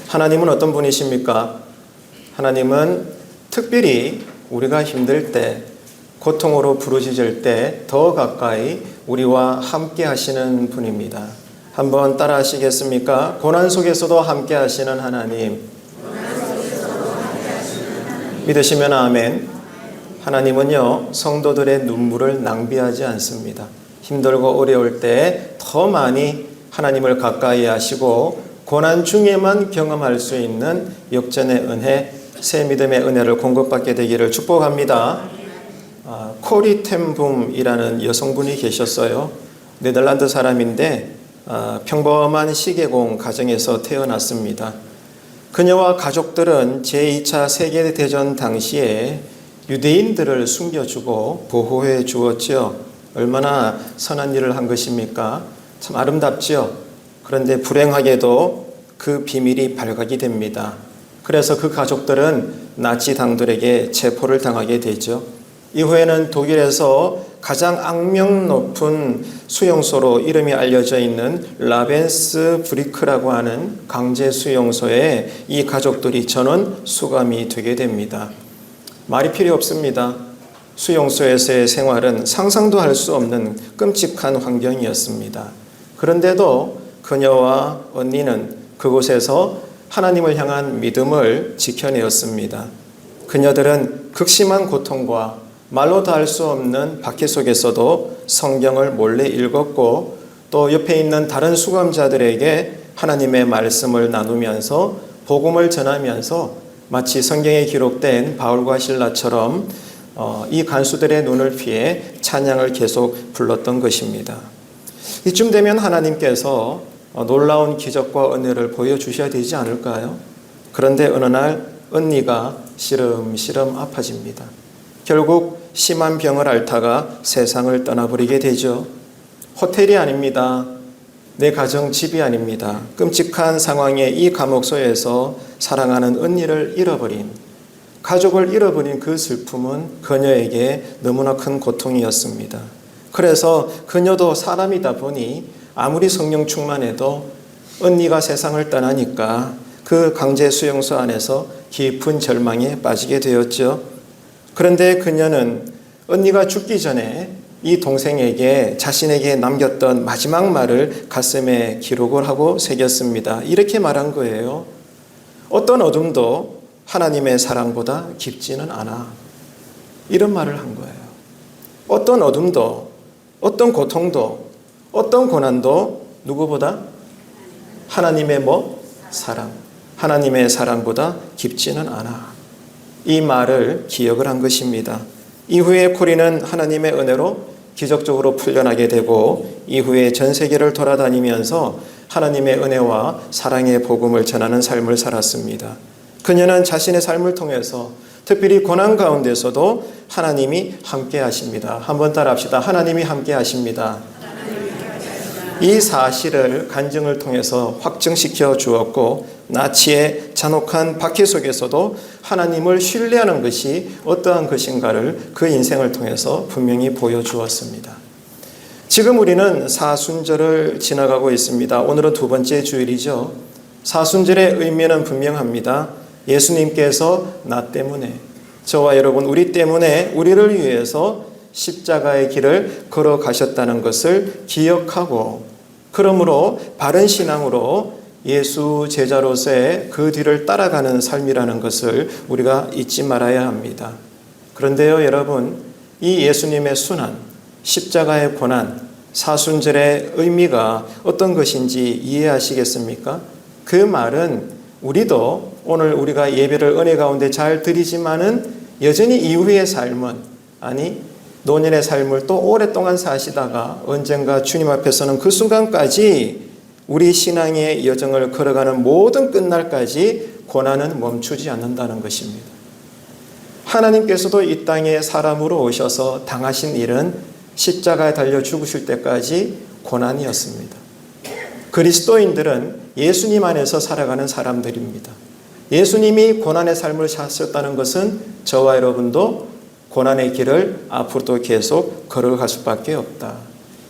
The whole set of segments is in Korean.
하나님은 어떤 분이십니까? 하나님은 특별히 우리가 힘들 때, 고통으로 부르짖을 때 더 가까이 우리와 함께 하시는 분입니다. 한번 따라 하시겠습니까? 고난 속에서도 함께 하시는 하나님. 믿으시면 아멘. 하나님은요, 성도들의 눈물을 낭비하지 않습니다. 힘들고 어려울 때 더 많이 하나님을 가까이 하시고 고난 중에만 경험할 수 있는 역전의 은혜, 새 믿음의 은혜를 공급받게 되기를 축복합니다. 코리 텐붐이라는 여성분이 계셨어요. 네덜란드 사람인데 평범한 시계공 가정에서 태어났습니다. 그녀와 가족들은 제2차 세계대전 당시에 유대인들을 숨겨주고 보호해 주었죠. 얼마나 선한 일을 한 것입니까? 참 아름답죠. 그런데 불행하게도 그 비밀이 발각이 됩니다. 그래서 그 가족들은 나치 당들에게 체포를 당하게 되죠. 이후에는 독일에서 가장 악명 높은 수용소로 이름이 알려져 있는 라벤스브리크라고 하는 강제 수용소에 이 가족들이 전원 수감이 되게 됩니다. 말이 필요 없습니다. 수용소에서의 생활은 상상도 할 수 없는 끔찍한 환경이었습니다. 그런데도 그녀와 언니는 그곳에서 하나님을 향한 믿음을 지켜내었습니다. 그녀들은 극심한 고통과 말로 다 할 수 없는 박해 속에서도 성경을 몰래 읽었고 또 옆에 있는 다른 수감자들에게 하나님의 말씀을 나누면서 복음을 전하면서 마치 성경에 기록된 바울과 실라처럼 이 간수들의 눈을 피해 찬양을 계속 불렀던 것입니다. 이쯤 되면 하나님께서 놀라운 기적과 은혜를 보여주셔야 되지 않을까요? 그런데 어느 날 언니가 시름시름 아파집니다. 결국 심한 병을 앓다가 세상을 떠나버리게 되죠. 호텔이 아닙니다. 내 가정 집이 아닙니다. 끔찍한 상황에 이 감옥소에서 사랑하는 언니를 잃어버린, 가족을 잃어버린 그 슬픔은 그녀에게 너무나 큰 고통이었습니다. 그래서 그녀도 사람이다 보니 아무리 성령 충만해도 언니가 세상을 떠나니까 그 강제 수용소 안에서 깊은 절망에 빠지게 되었죠. 그런데 그녀는 언니가 죽기 전에 이 동생에게 자신에게 남겼던 마지막 말을 가슴에 기록을 하고 새겼습니다. 이렇게 말한 거예요. 어떤 어둠도 하나님의 사랑보다 깊지는 않아. 이런 말을 한 거예요. 어떤 어둠도, 어떤 고통도, 어떤 고난도 누구보다 하나님의 사랑. 하나님의 사랑보다 깊지는 않아. 이 말을 기억을 한 것입니다. 이후에 코리는 하나님의 은혜로 기적적으로 풀려나게 되고 이후에 전 세계를 돌아다니면서 하나님의 은혜와 사랑의 복음을 전하는 삶을 살았습니다. 그녀는 자신의 삶을 통해서 특별히 고난 가운데서도 하나님이 함께 하십니다. 한번 따라합시다. 하나님이 함께 하십니다. 이 사실을 간증을 통해서 확증시켜 주었고 나치의 잔혹한 박해 속에서도 하나님을 신뢰하는 것이 어떠한 것인가를 그 인생을 통해서 분명히 보여주었습니다. 지금 우리는 사순절을 지나가고 있습니다. 오늘은 두 번째 주일이죠. 사순절의 의미는 분명합니다. 예수님께서 나 때문에, 저와 여러분 우리 때문에 우리를 위해서 십자가의 길을 걸어가셨다는 것을 기억하고 그러므로 바른 신앙으로 예수 제자로서의 그 뒤를 따라가는 삶이라는 것을 우리가 잊지 말아야 합니다. 그런데요 여러분, 이 예수님의 순환, 십자가의 고난, 사순절의 의미가 어떤 것인지 이해하시겠습니까? 그 말은 우리도 오늘 우리가 예배를 은혜 가운데 잘 드리지만은 여전히 이후의 삶은, 아니 노년의 삶을 또 오랫동안 사시다가 언젠가 주님 앞에 서는 그 순간까지 우리 신앙의 여정을 걸어가는 모든 끝날까지 고난은 멈추지 않는다는 것입니다. 하나님께서도 이 땅에 사람으로 오셔서 당하신 일은 십자가에 달려 죽으실 때까지 고난이었습니다. 그리스도인들은 예수님 안에서 살아가는 사람들입니다. 예수님이 고난의 삶을 사셨다는 것은 저와 여러분도 고난의 길을 앞으로도 계속 걸어갈 수밖에 없다.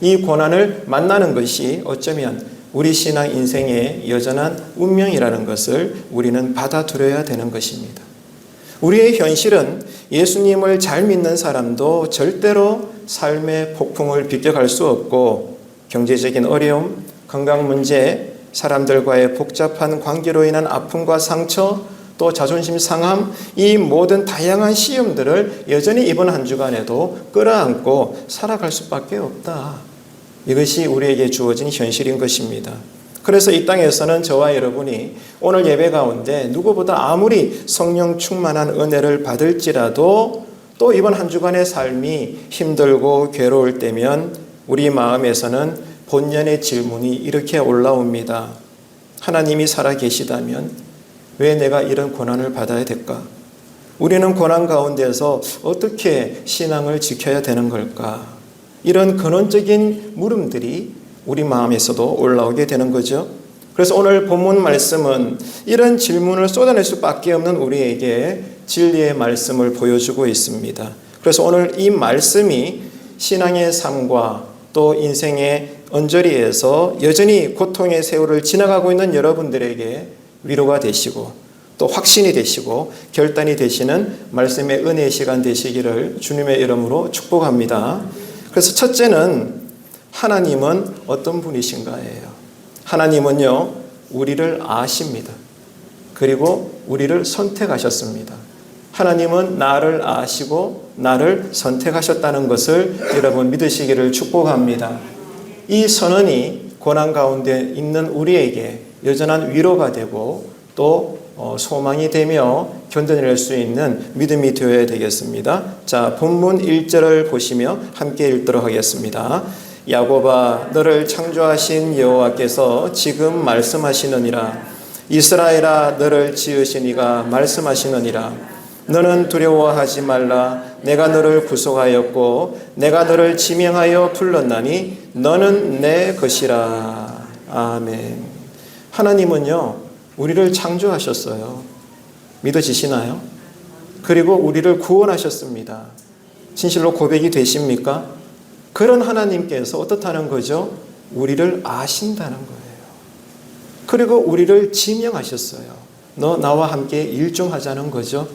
이 고난을 만나는 것이 어쩌면 우리 신앙 인생의 여전한 운명이라는 것을 우리는 받아들여야 되는 것입니다. 우리의 현실은 예수님을 잘 믿는 사람도 절대로 삶의 폭풍을 비껴갈 수 없고, 경제적인 어려움, 건강 문제, 사람들과의 복잡한 관계로 인한 아픔과 상처, 또 자존심 상함, 이 모든 다양한 시험들을 여전히 이번 한 주간에도 끌어안고 살아갈 수밖에 없다. 이것이 우리에게 주어진 현실인 것입니다. 그래서 이 땅에서는 저와 여러분이 오늘 예배 가운데 누구보다 아무리 성령 충만한 은혜를 받을지라도 또 이번 한 주간의 삶이 힘들고 괴로울 때면 우리 마음에서는 본연의 질문이 이렇게 올라옵니다. 하나님이 살아계시다면 왜 내가 이런 고난을 받아야 될까? 우리는 고난 가운데서 어떻게 신앙을 지켜야 되는 걸까? 이런 근원적인 물음들이 우리 마음에서도 올라오게 되는 거죠. 그래서 오늘 본문 말씀은 이런 질문을 쏟아낼 수밖에 없는 우리에게 진리의 말씀을 보여주고 있습니다. 그래서 오늘 이 말씀이 신앙의 삶과 또 인생의 언저리에서 여전히 고통의 세월을 지나가고 있는 여러분들에게 위로가 되시고 또 확신이 되시고 결단이 되시는 말씀의 은혜의 시간 되시기를 주님의 이름으로 축복합니다. 그래서 첫째는 하나님은 어떤 분이신가예요. 하나님은요, 우리를 아십니다. 그리고 우리를 선택하셨습니다. 하나님은 나를 아시고 나를 선택하셨다는 것을 여러분 믿으시기를 축복합니다. 이 선언이 고난 가운데 있는 우리에게 여전한 위로가 되고 또 소망이 되며 견뎌낼 수 있는 믿음이 되어야 되겠습니다. 자, 본문 1절을 보시며 함께 읽도록 하겠습니다. 야곱아, 너를 창조하신 여호와께서 지금 말씀하시느니라. 이스라엘아, 너를 지으신 이가 말씀하시느니라. 너는 두려워하지 말라. 내가 너를 구속하였고 내가 너를 지명하여 불렀나니 너는 내 것이라. 아멘. 하나님은요, 우리를 창조하셨어요. 믿어지시나요? 그리고 우리를 구원하셨습니다. 진실로 고백이 되십니까? 그런 하나님께서 어떻다는 거죠? 우리를 아신다는 거예요. 그리고 우리를 지명하셨어요. 너 나와 함께 일종하자는 거죠.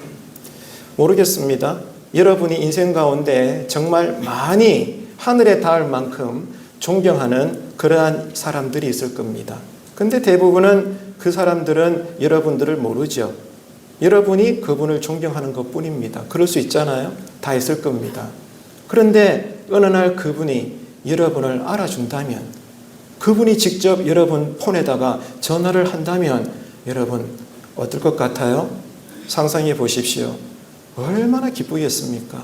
모르겠습니다. 여러분이 인생 가운데 정말 많이 하늘에 닿을 만큼 존경하는 그러한 사람들이 있을 겁니다. 근데 대부분은 그 사람들은 여러분들을 모르죠. 여러분이 그분을 존경하는 것뿐입니다. 그럴 수 있잖아요. 다 있을 겁니다. 그런데 어느 날 그분이 여러분을 알아준다면, 그분이 직접 여러분 폰에다가 전화를 한다면 여러분 어떨 것 같아요? 상상해 보십시오. 얼마나 기쁘겠습니까?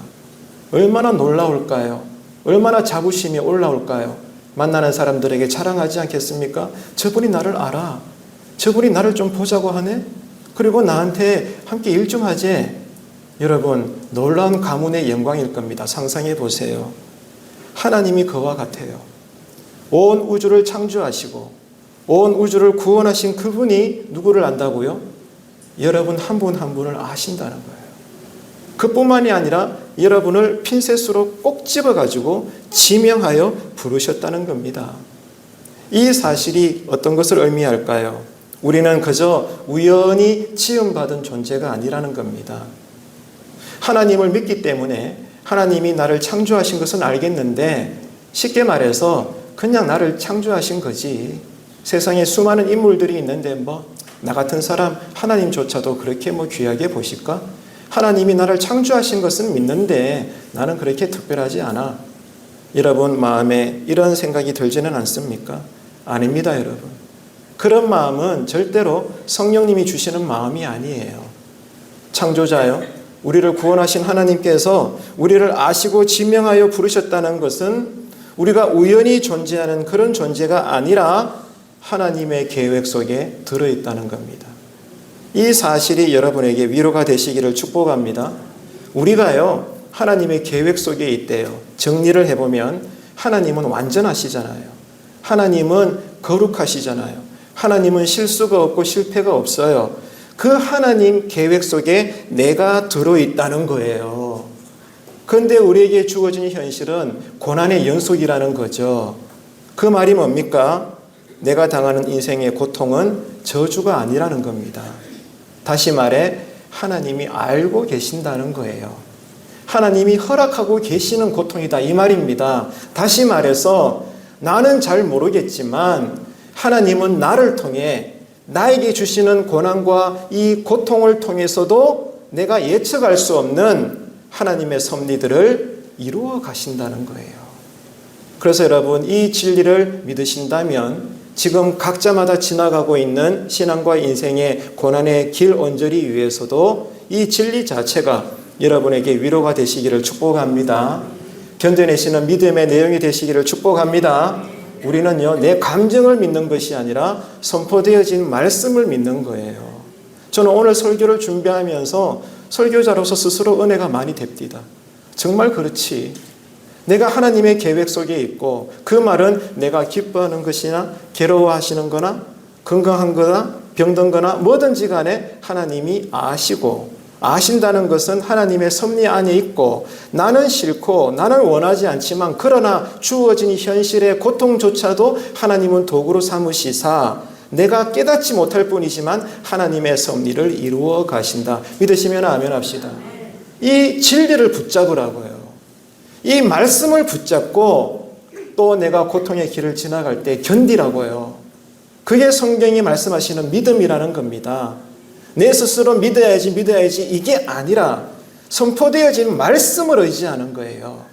얼마나 놀라울까요? 얼마나 자부심이 올라올까요? 만나는 사람들에게 자랑하지 않겠습니까? 저분이 나를 알아. 저분이 나를 좀 보자고 하네? 그리고 나한테 함께 일 좀 하지. 여러분, 놀라운 가문의 영광일 겁니다. 상상해 보세요. 하나님이 그와 같아요. 온 우주를 창조하시고 온 우주를 구원하신 그분이 누구를 안다고요? 여러분 한 분 한 분을 아신다는 거예요. 그뿐만이 아니라 여러분을 핀셋으로 꼭 집어가지고 지명하여 부르셨다는 겁니다. 이 사실이 어떤 것을 의미할까요? 우리는 그저 우연히 지음받은 존재가 아니라는 겁니다. 하나님을 믿기 때문에 하나님이 나를 창조하신 것은 알겠는데, 쉽게 말해서 그냥 나를 창조하신 거지. 세상에 수많은 인물들이 있는데 나 같은 사람 하나님조차도 그렇게 귀하게 보실까? 하나님이 나를 창조하신 것은 믿는데 나는 그렇게 특별하지 않아. 여러분 마음에 이런 생각이 들지는 않습니까? 아닙니다, 여러분. 그런 마음은 절대로 성령님이 주시는 마음이 아니에요. 창조자요, 우리를 구원하신 하나님께서 우리를 아시고 지명하여 부르셨다는 것은 우리가 우연히 존재하는 그런 존재가 아니라 하나님의 계획 속에 들어있다는 겁니다. 이 사실이 여러분에게 위로가 되시기를 축복합니다. 우리가요, 하나님의 계획 속에 있대요. 정리를 해보면 하나님은 완전하시잖아요. 하나님은 거룩하시잖아요. 하나님은 실수가 없고 실패가 없어요. 그 하나님 계획 속에 내가 들어있다는 거예요. 그런데 우리에게 주어진 현실은 고난의 연속이라는 거죠. 그 말이 뭡니까? 내가 당하는 인생의 고통은 저주가 아니라는 겁니다. 다시 말해 하나님이 알고 계신다는 거예요. 하나님이 허락하고 계시는 고통이다 이 말입니다. 다시 말해서 나는 잘 모르겠지만 하나님은 나를 통해 나에게 주시는 고난과 이 고통을 통해서도 내가 예측할 수 없는 하나님의 섭리들을 이루어 가신다는 거예요. 그래서 여러분 이 진리를 믿으신다면 지금 각자마다 지나가고 있는 신앙과 인생의 고난의 길 언저리 위에서도 이 진리 자체가 여러분에게 위로가 되시기를 축복합니다. 견뎌내시는 믿음의 내용이 되시기를 축복합니다. 우리는요, 내 감정을 믿는 것이 아니라 선포되어진 말씀을 믿는 거예요. 저는 오늘 설교를 준비하면서 설교자로서 스스로 은혜가 많이 됩니다. 정말 그렇지. 내가 하나님의 계획 속에 있고 그 말은 내가 기뻐하는 것이나 괴로워하시는 거나 건강한 거나 병든 거나 뭐든지 간에 하나님이 아신다는 것은 하나님의 섭리 안에 있고 나는 싫고 나는 원하지 않지만 그러나 주어진 현실의 고통조차도 하나님은 도구로 삼으시사 내가 깨닫지 못할 뿐이지만 하나님의 섭리를 이루어 가신다. 믿으시면 아멘 합시다. 이 진리를 붙잡으라고요. 이 말씀을 붙잡고 또 내가 고통의 길을 지나갈 때 견디라고요. 그게 성경이 말씀하시는 믿음이라는 겁니다. 내 스스로 믿어야지 이게 아니라 선포되어진 말씀을 의지하는 거예요.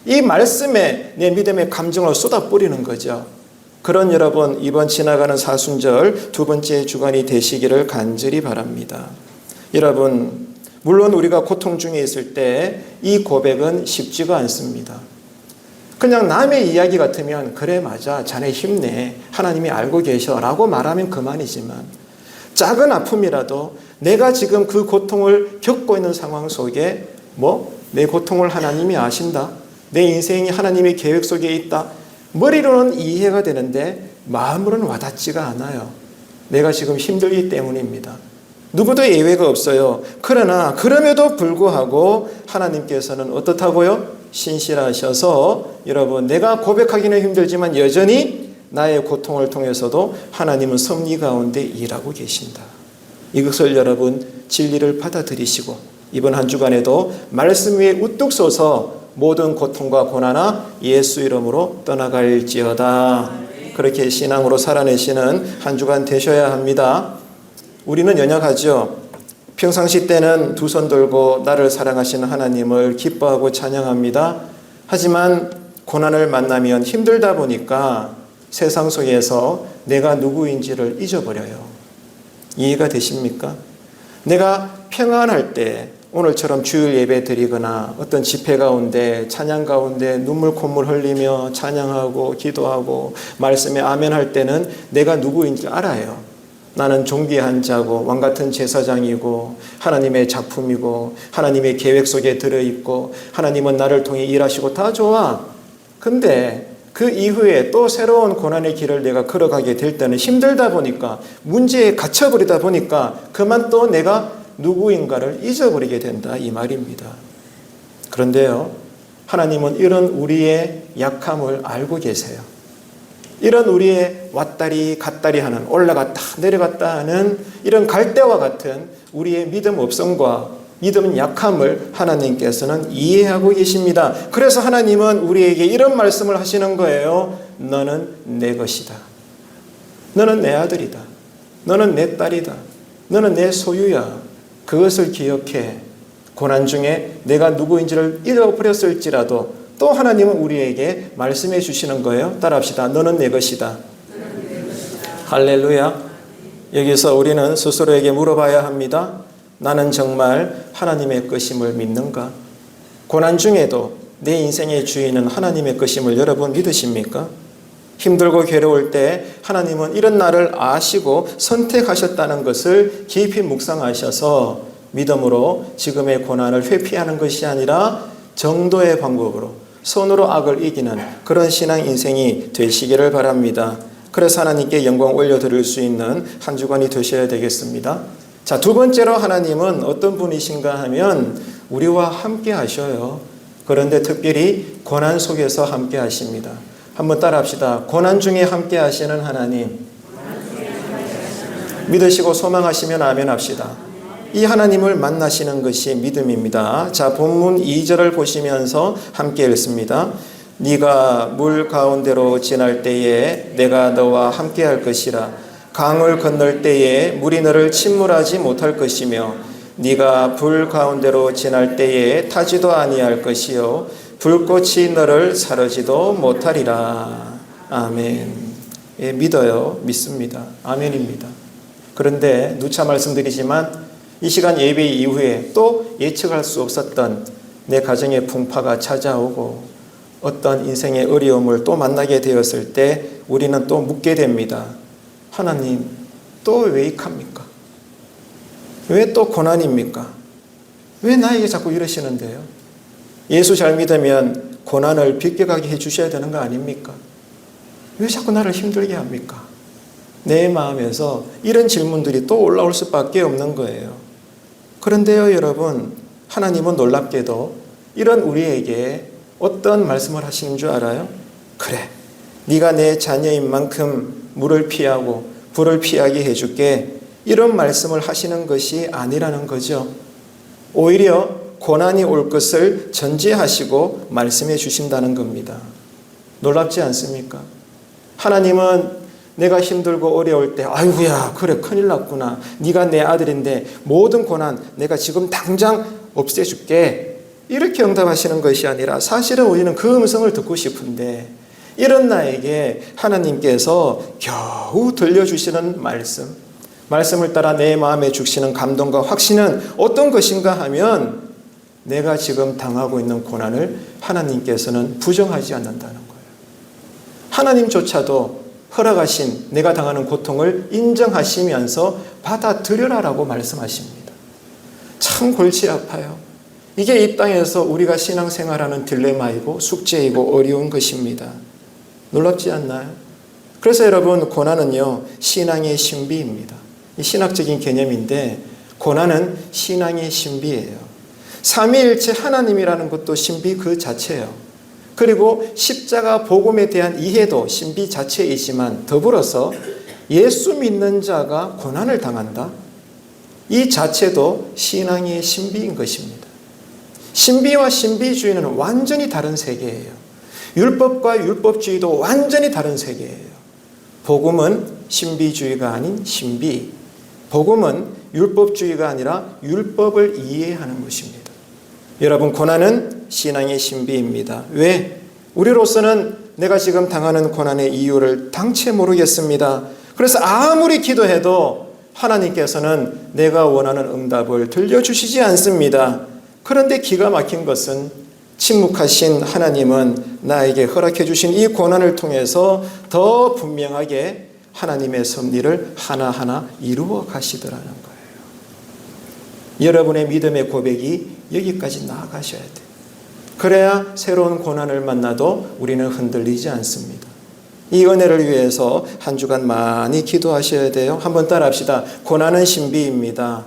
이 말씀에 내 믿음의 감정을 쏟아 뿌리는 거죠. 그런 여러분 이번 지나가는 사순절 두 번째 주간이 되시기를 간절히 바랍니다. 여러분 물론 우리가 고통 중에 있을 때 이 고백은 쉽지가 않습니다. 그냥 남의 이야기 같으면 그래 맞아 자네 힘내 하나님이 알고 계셔 라고 말하면 그만이지만 작은 아픔이라도 내가 지금 그 고통을 겪고 있는 상황 속에 내 고통을 하나님이 아신다. 내 인생이 하나님의 계획 속에 있다. 머리로는 이해가 되는데 마음으로는 와닿지가 않아요. 내가 지금 힘들기 때문입니다. 누구도 예외가 없어요. 그러나 그럼에도 불구하고 하나님께서는 어떻다고요? 신실하셔서 여러분 내가 고백하기는 힘들지만 여전히 나의 고통을 통해서도 하나님은 섭리 가운데 일하고 계신다. 이것을 여러분 진리를 받아들이시고 이번 한 주간에도 말씀 위에 우뚝 서서 모든 고통과 고난아 예수 이름으로 떠나갈지어다. 그렇게 신앙으로 살아내시는 한 주간 되셔야 합니다. 우리는 연약하죠. 평상시 때는 두 손 들고 나를 사랑하시는 하나님을 기뻐하고 찬양합니다. 하지만 고난을 만나면 힘들다 보니까 세상 속에서 내가 누구인지를 잊어버려요. 이해가 되십니까? 내가 평안할 때 오늘처럼 주일 예배 드리거나 어떤 집회 가운데 찬양 가운데 눈물 콧물 흘리며 찬양하고 기도하고 말씀에 아멘 할 때는 내가 누구인지 알아요. 나는 존귀한 자고 왕같은 제사장이고 하나님의 작품이고 하나님의 계획 속에 들어있고 하나님은 나를 통해 일하시고 다 좋아. 근데 그 이후에 또 새로운 고난의 길을 내가 걸어가게 될 때는 힘들다 보니까 문제에 갇혀버리다 보니까 그만 또 내가 누구인가를 잊어버리게 된다 이 말입니다. 그런데요 하나님은 이런 우리의 약함을 알고 계세요. 이런 우리의 왔다리 갔다리 하는 올라갔다 내려갔다 하는 이런 갈대와 같은 우리의 믿음 없음과 믿음 약함을 하나님께서는 이해하고 계십니다. 그래서 하나님은 우리에게 이런 말씀을 하시는 거예요. 너는 내 것이다. 너는 내 아들이다. 너는 내 딸이다. 너는 내 소유야. 그것을 기억해. 고난 중에 내가 누구인지를 잃어버렸을지라도 또 하나님은 우리에게 말씀해 주시는 거예요. 따라합시다. 너는 내 것이다. 할렐루야. 여기서 우리는 스스로에게 물어봐야 합니다. 나는 정말 하나님의 것임을 믿는가? 고난 중에도 내 인생의 주인은 하나님의 것임을 여러분 믿으십니까? 힘들고 괴로울 때 하나님은 이런 나를 아시고 선택하셨다는 것을 깊이 묵상하셔서 믿음으로 지금의 고난을 회피하는 것이 아니라 정도의 방법으로 손으로 악을 이기는 그런 신앙 인생이 되시기를 바랍니다. 그래서 하나님께 영광 올려드릴 수 있는 한 주간이 되셔야 되겠습니다. 자, 두 번째로 하나님은 어떤 분이신가 하면 우리와 함께 하셔요. 그런데 특별히 고난 속에서 함께 하십니다. 한번 따라합시다. 고난 중에 함께 하시는 하나님. 믿으시고 소망하시면 아멘 합시다. 이 하나님을 만나시는 것이 믿음입니다. 자, 본문 2절을 보시면서 함께 읽습니다. 네가 물 가운데로 지날 때에 내가 너와 함께 할 것이라. 강을 건널 때에 물이 너를 침몰하지 못할 것이며 네가 불 가운데로 지날 때에 타지도 아니할 것이요 불꽃이 너를 사르지도 못하리라. 아멘. 예, 믿어요. 믿습니다. 아멘입니다. 그런데 누차 말씀드리지만 이 시간 예배 이후에 또 예측할 수 없었던 내 가정의 풍파가 찾아오고 어떤 인생의 어려움을 또 만나게 되었을 때 우리는 또 묻게 됩니다. 하나님, 또 왜 이합니까? 왜 또 고난입니까? 왜 나에게 자꾸 이러시는데요? 예수 잘 믿으면 고난을 비껴가게 해주셔야 되는 거 아닙니까? 왜 자꾸 나를 힘들게 합니까? 내 마음에서 이런 질문들이 또 올라올 수밖에 없는 거예요. 그런데요, 여러분, 하나님은 놀랍게도 이런 우리에게 어떤 말씀을 하시는 줄 알아요? 그래, 네가 내 자녀인 만큼 물을 피하고 불을 피하게 해줄게. 이런 말씀을 하시는 것이 아니라는 거죠. 오히려 고난이 올 것을 전제하시고 말씀해 주신다는 겁니다. 놀랍지 않습니까? 하나님은 내가 힘들고 어려울 때 아이고야 그래 큰일 났구나. 네가 내 아들인데 모든 고난 내가 지금 당장 없애줄게. 이렇게 응답하시는 것이 아니라 사실은 우리는 그 음성을 듣고 싶은데 이런 나에게 하나님께서 겨우 들려주시는 말씀을 따라 내 마음에 주시는 감동과 확신은 어떤 것인가 하면 내가 지금 당하고 있는 고난을 하나님께서는 부정하지 않는다는 거예요. 하나님조차도 허락하신 내가 당하는 고통을 인정하시면서 받아들여라라고 말씀하십니다. 참 골치 아파요. 이게 이 땅에서 우리가 신앙생활하는 딜레마이고 숙제이고 어려운 것입니다. 놀랍지 않나요? 그래서 여러분, 고난은요 신앙의 신비입니다. 이 신학적인 개념인데 고난은 신앙의 신비예요. 삼위일체 하나님이라는 것도 신비 그 자체예요. 그리고 십자가 복음에 대한 이해도 신비 자체이지만 더불어서 예수 믿는 자가 고난을 당한다? 이 자체도 신앙의 신비인 것입니다. 신비와 신비주의는 완전히 다른 세계예요. 율법과 율법주의도 완전히 다른 세계예요. 복음은 신비주의가 아닌 신비, 복음은 율법주의가 아니라 율법을 이해하는 것입니다. 여러분, 고난은 신앙의 신비입니다. 왜? 우리로서는 내가 지금 당하는 고난의 이유를 당최 모르겠습니다. 그래서 아무리 기도해도 하나님께서는 내가 원하는 응답을 들려주시지 않습니다. 그런데 기가 막힌 것은 침묵하신 하나님은 나에게 허락해 주신 이 고난을 통해서 더 분명하게 하나님의 섭리를 하나하나 이루어 가시더라는 거예요. 여러분의 믿음의 고백이 여기까지 나아가셔야 돼요. 그래야 새로운 고난을 만나도 우리는 흔들리지 않습니다. 이 은혜를 위해서 한 주간 많이 기도하셔야 돼요. 한번 따라합시다. 고난은 신비입니다.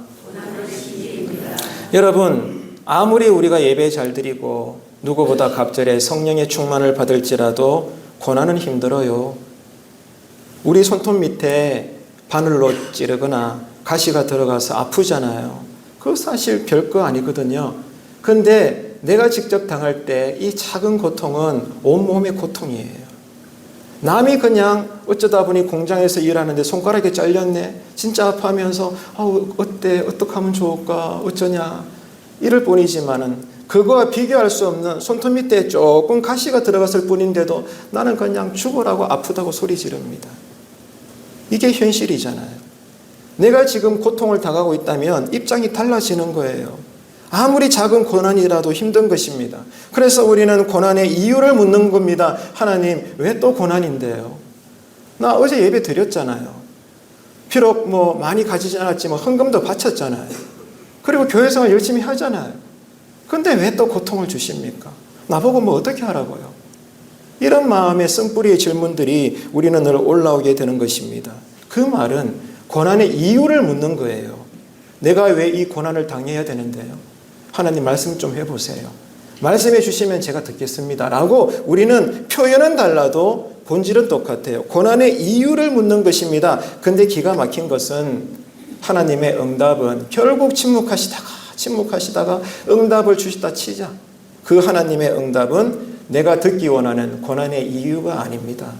여러분, 아무리 우리가 예배 잘 드리고 누구보다 갑절에 성령의 충만을 받을지라도 고난은 힘들어요. 우리 손톱 밑에 바늘로 찌르거나 가시가 들어가서 아프잖아요. 그거 사실 별거 아니거든요. 근데 내가 직접 당할 때 이 작은 고통은 온몸의 고통이에요. 남이 그냥 어쩌다 보니 공장에서 일하는데 손가락이 잘렸네. 진짜 아파하면서 어때? 어떡하면 좋을까? 어쩌냐? 이럴 뿐이지만은 그거와 비교할 수 없는 손톱 밑에 조금 가시가 들어갔을 뿐인데도 나는 그냥 죽으라고 아프다고 소리 지릅니다. 이게 현실이잖아요. 내가 지금 고통을 당하고 있다면 입장이 달라지는 거예요. 아무리 작은 고난이라도 힘든 것입니다. 그래서 우리는 고난의 이유를 묻는 겁니다. 하나님, 왜 또 고난인데요? 나 어제 예배 드렸잖아요. 비록 많이 가지지 않았지만 헌금도 바쳤잖아요. 그리고 교회생활 열심히 하잖아요. 근데 왜 또 고통을 주십니까? 나보고 어떻게 하라고요? 이런 마음의 쓴뿌리의 질문들이 우리는 늘 올라오게 되는 것입니다. 그 말은 고난의 이유를 묻는 거예요. 내가 왜 이 고난을 당해야 되는데요? 하나님 말씀 좀 해보세요. 말씀해 주시면 제가 듣겠습니다. 라고 우리는 표현은 달라도 본질은 똑같아요. 고난의 이유를 묻는 것입니다. 근데 기가 막힌 것은 하나님의 응답은 결국 침묵하시다가 응답을 주시다 치자. 그 하나님의 응답은 내가 듣기 원하는 고난의 이유가 아닙니다.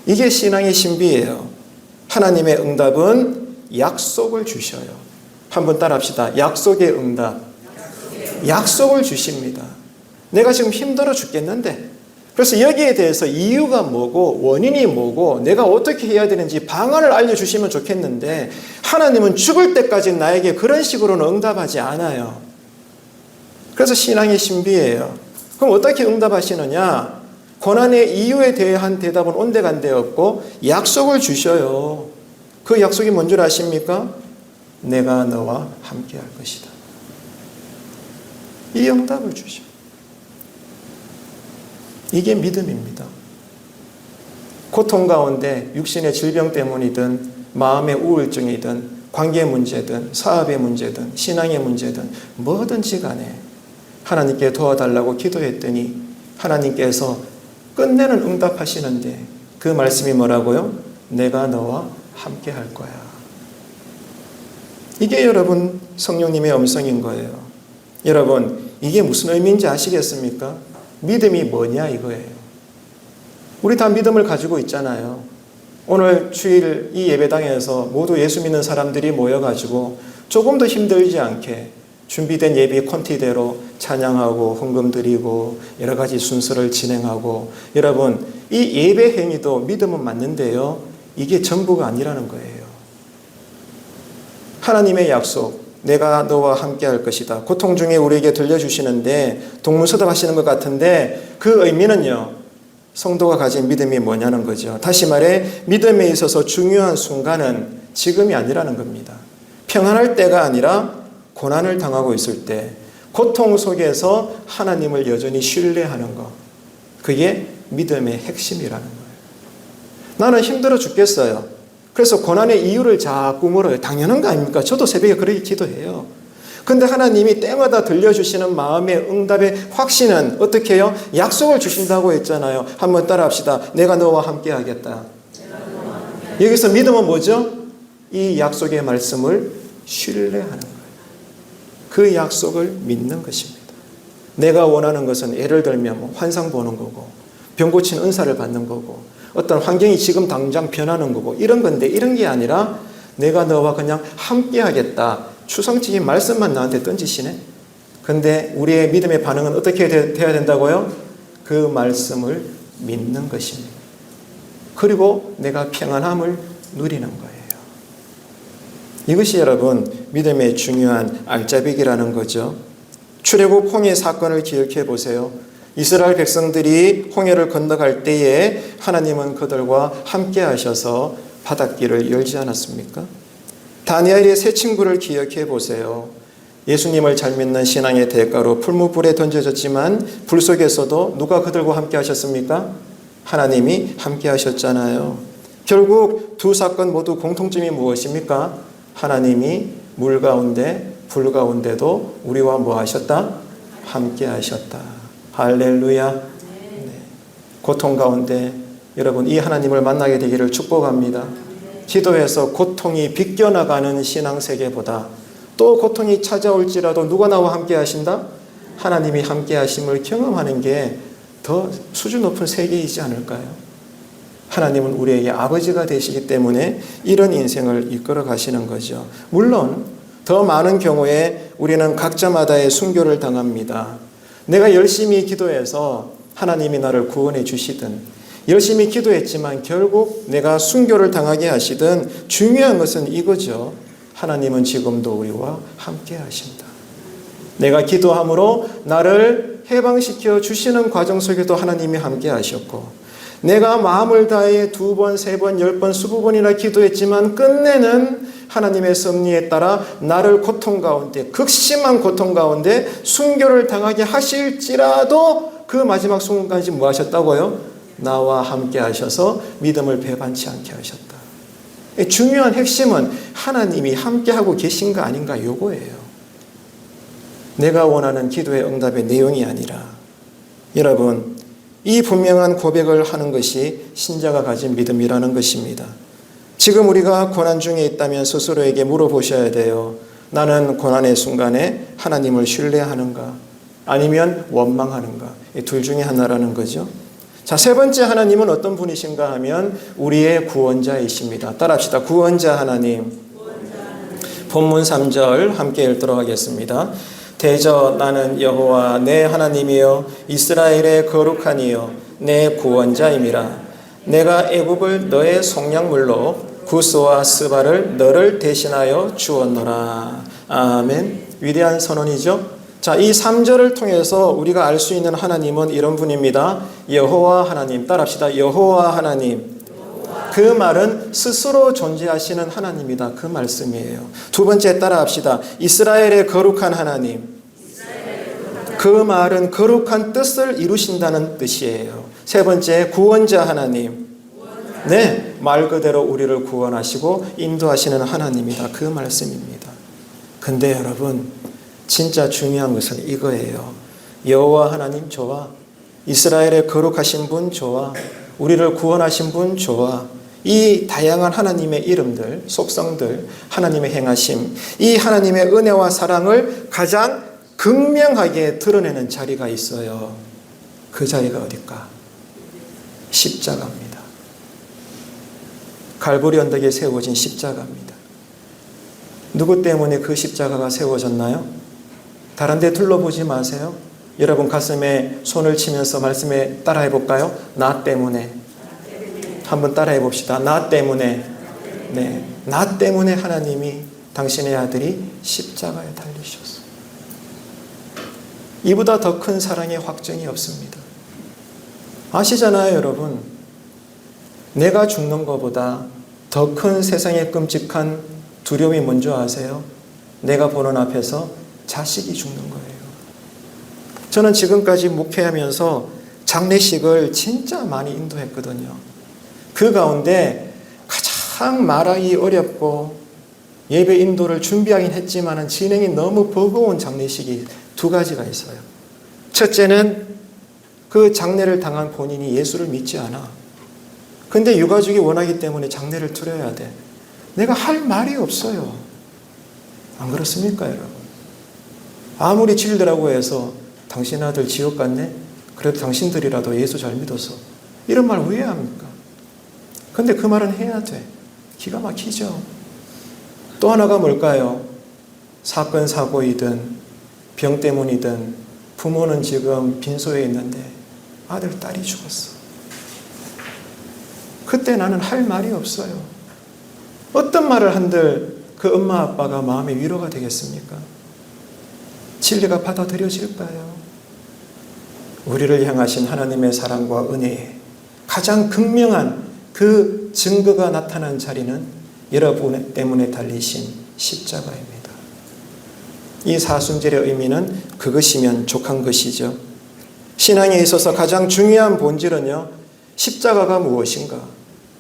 이게 신앙의 신비예요. 하나님의 응답은 약속을 주셔요. 한번 따라합시다. 약속의 응답. 약속을 주십니다. 내가 지금 힘들어 죽겠는데, 그래서 여기에 대해서 이유가 뭐고 원인이 뭐고 내가 어떻게 해야 되는지 방안을 알려주시면 좋겠는데, 하나님은 죽을 때까지 나에게 그런 식으로는 응답하지 않아요. 그래서 신앙의 신비예요. 그럼 어떻게 응답하시느냐? 고난의 이유에 대한 대답은 온데간데 없고 약속을 주셔요. 그 약속이 뭔 줄 아십니까? 내가 너와 함께 할 것이다. 이 응답을 주셔. 이게 믿음입니다. 고통 가운데 육신의 질병 때문이든 마음의 우울증이든 관계 문제든 사업의 문제든 신앙의 문제든 뭐든지 간에 하나님께 도와달라고 기도했더니 하나님께서 끝내는 응답하시는데 그 말씀이 뭐라고요? 내가 너와 함께 할 거야. 이게 여러분 성령님의 음성인 거예요. 여러분 이게 무슨 의미인지 아시겠습니까? 믿음이 뭐냐 이거예요. 우리 다 믿음을 가지고 있잖아요. 오늘 주일 이 예배당에서 모두 예수 믿는 사람들이 모여가지고 조금 더 힘들지 않게 준비된 예배 콘티대로 찬양하고 헌금 드리고 여러 가지 순서를 진행하고, 여러분 이 예배 행위도 믿음은 맞는데요, 이게 전부가 아니라는 거예요. 하나님의 약속, 내가 너와 함께 할 것이다. 고통 중에 우리에게 들려주시는데 동문서답 하시는 것 같은데 그 의미는요, 성도가 가진 믿음이 뭐냐는 거죠. 다시 말해 믿음에 있어서 중요한 순간은 지금이 아니라는 겁니다. 평안할 때가 아니라 고난을 당하고 있을 때, 고통 속에서 하나님을 여전히 신뢰하는 것, 그게 믿음의 핵심이라는 거예요. 나는 힘들어 죽겠어요. 그래서 고난의 이유를 자꾸 물어요. 당연한 거 아닙니까? 저도 새벽에 그렇게 기도해요. 근데 하나님이 때마다 들려주시는 마음의 응답의 확신은 어떻게 해요? 약속을 주신다고 했잖아요. 한번 따라합시다. 내가 너와 함께 하겠다. 여기서 믿음은 뭐죠? 이 약속의 말씀을 신뢰하는 거예요. 그 약속을 믿는 것입니다. 내가 원하는 것은 예를 들면 환상 보는 거고 병 고친 은사를 받는 거고 어떤 환경이 지금 당장 변하는 거고 이런 건데, 이런 게 아니라 내가 너와 그냥 함께 하겠다. 추상적인 말씀만 나한테 던지시네. 근데 우리의 믿음의 반응은 어떻게 돼야 된다고요? 그 말씀을 믿는 것입니다. 그리고 내가 평안함을 누리는 거예요. 이것이 여러분 믿음의 중요한 알짜배기라는 거죠. 출애굽 홍해 사건을 기억해 보세요. 이스라엘 백성들이 홍해를 건너갈 때에 하나님은 그들과 함께 하셔서 바닷길을 열지 않았습니까? 다니엘의 세 친구를 기억해 보세요. 예수님을 잘 믿는 신앙의 대가로 풀무불에 던져졌지만 불 속에서도 누가 그들과 함께 하셨습니까? 하나님이 함께 하셨잖아요. 결국 두 사건 모두 공통점이 무엇입니까? 하나님이 물 가운데 불 가운데도 우리와 뭐 하셨다? 함께 하셨다. 할렐루야. 네. 고통 가운데 여러분 이 하나님을 만나게 되기를 축복합니다. 기도해서 고통이 비껴나가는 신앙세계보다 또 고통이 찾아올지라도 누가 나와 함께 하신다? 하나님이 함께 하심을 경험하는 게 더 수준 높은 세계이지 않을까요? 하나님은 우리에게 아버지가 되시기 때문에 이런 인생을 이끌어 가시는 거죠. 물론 더 많은 경우에 우리는 각자마다의 순교를 당합니다. 내가 열심히 기도해서 하나님이 나를 구원해 주시든 열심히 기도했지만 결국 내가 순교를 당하게 하시든 중요한 것은 이거죠. 하나님은 지금도 우리와 함께 하신다. 내가 기도함으로 나를 해방시켜 주시는 과정 속에도 하나님이 함께 하셨고, 내가 마음을 다해 2번, 3번, 10번, 20번이나 기도했지만 끝내는 하나님의 섭리에 따라 나를 고통 가운데, 극심한 고통 가운데 순교를 당하게 하실지라도 그 마지막 순간까지 뭐 하셨다고요? 나와 함께 하셔서 믿음을 배반치 않게 하셨다. 중요한 핵심은 하나님이 함께하고 계신가 아닌가 요거예요. 내가 원하는 기도의 응답의 내용이 아니라 여러분 이 분명한 고백을 하는 것이 신자가 가진 믿음이라는 것입니다. 지금 우리가 고난 중에 있다면 스스로에게 물어보셔야 돼요. 나는 고난의 순간에 하나님을 신뢰하는가? 아니면 원망하는가? 이 둘 중에 하나라는 거죠. 자, 세 번째 하나님은 어떤 분이신가 하면 우리의 구원자이십니다. 따라합시다. 구원자 하나님. 본문 3절 함께 읽도록 하겠습니다. 대저 나는 여호와 내 하나님이여 이스라엘의 거룩하니여 내 구원자임이라. 내가 애굽을 너의 속량물로 구스와 스바를 너를 대신하여 주었노라. 아멘. 위대한 선언이죠. 자, 이 3절을 통해서 우리가 알 수 있는 하나님은 이런 분입니다. 여호와 하나님. 따라합시다. 여호와 하나님. 그 말은 스스로 존재하시는 하나님이다. 그 말씀이에요. 두 번째 따라합시다. 이스라엘의 거룩한 하나님. 그 말은 거룩한 뜻을 이루신다는 뜻이에요. 세 번째 구원자 하나님. 네, 말 그대로 우리를 구원하시고 인도하시는 하나님이다. 그 말씀입니다. 근데 여러분 진짜 중요한 것은 이거예요. 여호와 하나님 좋아. 이스라엘의 거룩하신 분 좋아. 우리를 구원하신 분 좋아. 이 다양한 하나님의 이름들, 속성들, 하나님의 행하심, 이 하나님의 은혜와 사랑을 가장 극명하게 드러내는 자리가 있어요. 그 자리가 어딜까? 십자가입니다. 갈보리 언덕에 세워진 십자가입니다. 누구 때문에 그 십자가가 세워졌나요? 다른 데 둘러보지 마세요. 여러분 가슴에 손을 치면서 말씀에 따라해 볼까요? 나 때문에. 한번 따라해 봅시다. 나 때문에. 네, 나 때문에 하나님이 당신의 아들이 십자가에 달리셨어요. 이보다 더 큰 사랑의 확증이 없습니다. 아시잖아요, 여러분. 내가 죽는 것보다 더 큰 세상의 끔찍한 두려움이 뭔지 아세요? 내가 보는 앞에서 자식이 죽는 거예요. 저는 지금까지 목회하면서 장례식을 진짜 많이 인도했거든요. 그 가운데 가장 말하기 어렵고 예배 인도를 준비하긴 했지만 진행이 너무 버거운 장례식이 두 가지가 있어요. 첫째는 그 장례를 당한 본인이 예수를 믿지 않아. 근데 유가족이 원하기 때문에 장례를 치러야 돼. 내가 할 말이 없어요. 안 그렇습니까, 여러분? 아무리 진리라고 해서 당신 아들 지옥 갔네? 그래도 당신들이라도 예수 잘 믿어서. 이런 말 왜 합니까? 근데 그 말은 해야 돼. 기가 막히죠. 또 하나가 뭘까요? 사건, 사고이든 병 때문이든 부모는 지금 빈소에 있는데 아들, 딸이 죽었어. 그때 나는 할 말이 없어요. 어떤 말을 한들 그 엄마 아빠가 마음의 위로가 되겠습니까? 진리가 받아들여질까요? 우리를 향하신 하나님의 사랑과 은혜에 가장 극명한 그 증거가 나타난 자리는 여러분 때문에 달리신 십자가입니다. 이 사순절의 의미는 그것이면 족한 것이죠. 신앙에 있어서 가장 중요한 본질은요, 십자가가 무엇인가?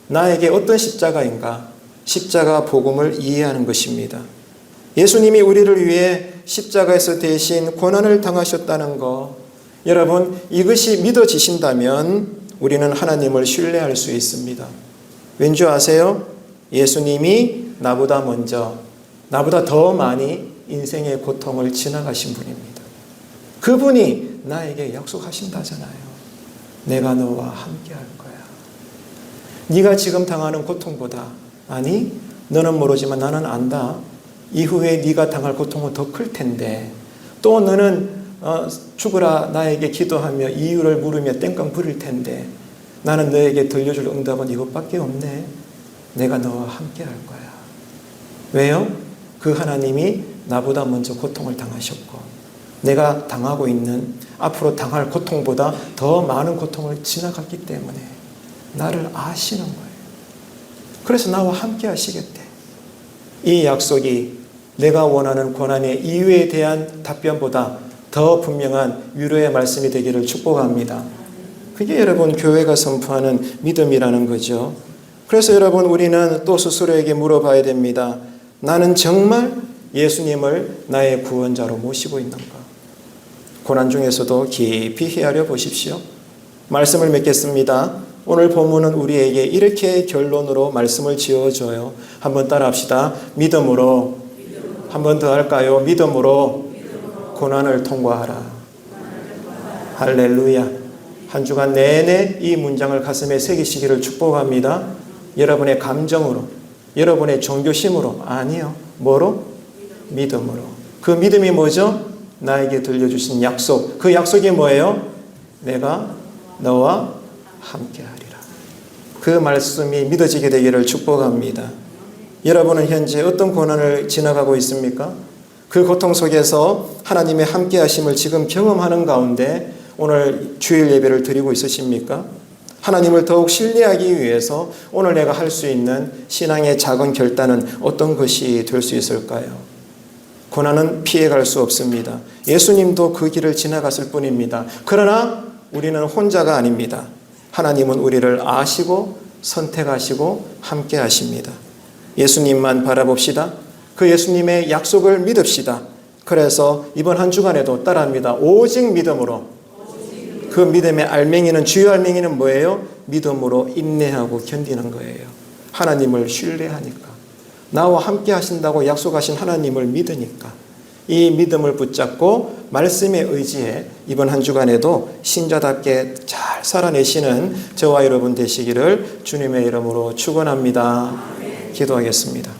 나에게 어떤 십자가인가? 십자가 복음을 이해하는 것입니다. 예수님이 우리를 위해 십자가에서 대신 고난을 당하셨다는 것, 여러분 이것이 믿어지신다면 우리는 하나님을 신뢰할 수 있습니다. 왠지 아세요? 예수님이 나보다 먼저, 나보다 더 많이 인생의 고통을 지나가신 분입니다. 그분이 나에게 약속하신다잖아요. 내가 너와 함께 할 거야. 네가 지금 당하는 고통보다, 아니 너는 모르지만 나는 안다. 이후에 네가 당할 고통은 더 클 텐데, 또 너는 죽으라 나에게 기도하며 이유를 물으며 땡깡 부릴 텐데 나는 너에게 들려줄 응답은 이것밖에 없네. 내가 너와 함께 할 거야. 왜요? 그 하나님이 나보다 먼저 고통을 당하셨고 내가 당하고 있는 앞으로 당할 고통보다 더 많은 고통을 지나갔기 때문에 나를 아시는 거예요. 그래서 나와 함께 하시겠대. 이 약속이 내가 원하는 고난의 이유에 대한 답변보다 더 분명한 위로의 말씀이 되기를 축복합니다. 그게 여러분 교회가 선포하는 믿음이라는 거죠. 그래서 여러분 우리는 또 스스로에게 물어봐야 됩니다. 나는 정말 예수님을 나의 구원자로 모시고 있는가? 고난 중에서도 깊이 헤아려 보십시오. 말씀을 맺겠습니다. 오늘 본문은 우리에게 이렇게 결론으로 말씀을 지어줘요. 한번 따라합시다. 믿음으로. 한 번 더 할까요? 믿음으로 고난을 통과하라. 할렐루야. 한 주간 내내 이 문장을 가슴에 새기시기를 축복합니다. 여러분의 감정으로, 여러분의 종교심으로, 아니요. 뭐로? 믿음으로. 그 믿음이 뭐죠? 나에게 들려주신 약속. 그 약속이 뭐예요? 내가 너와 함께하리라. 그 말씀이 믿어지게 되기를 축복합니다. 여러분은 현재 어떤 고난을 지나가고 있습니까? 그 고통 속에서 하나님의 함께하심을 지금 경험하는 가운데 오늘 주일 예배를 드리고 있으십니까? 하나님을 더욱 신뢰하기 위해서 오늘 내가 할 수 있는 신앙의 작은 결단은 어떤 것이 될 수 있을까요? 고난은 피해갈 수 없습니다. 예수님도 그 길을 지나갔을 뿐입니다. 그러나 우리는 혼자가 아닙니다. 하나님은 우리를 아시고 선택하시고 함께 하십니다. 예수님만 바라봅시다. 그 예수님의 약속을 믿읍시다. 그래서 이번 한 주간에도 따라합니다. 오직 믿음으로. 그 믿음의 알맹이는, 주요 알맹이는 뭐예요? 믿음으로 인내하고 견디는 거예요. 하나님을 신뢰하니까. 나와 함께 하신다고 약속하신 하나님을 믿으니까. 이 믿음을 붙잡고 말씀에 의지해 이번 한 주간에도 신자답게 잘 살아내시는 저와 여러분 되시기를 주님의 이름으로 축원합니다. 기도하겠습니다.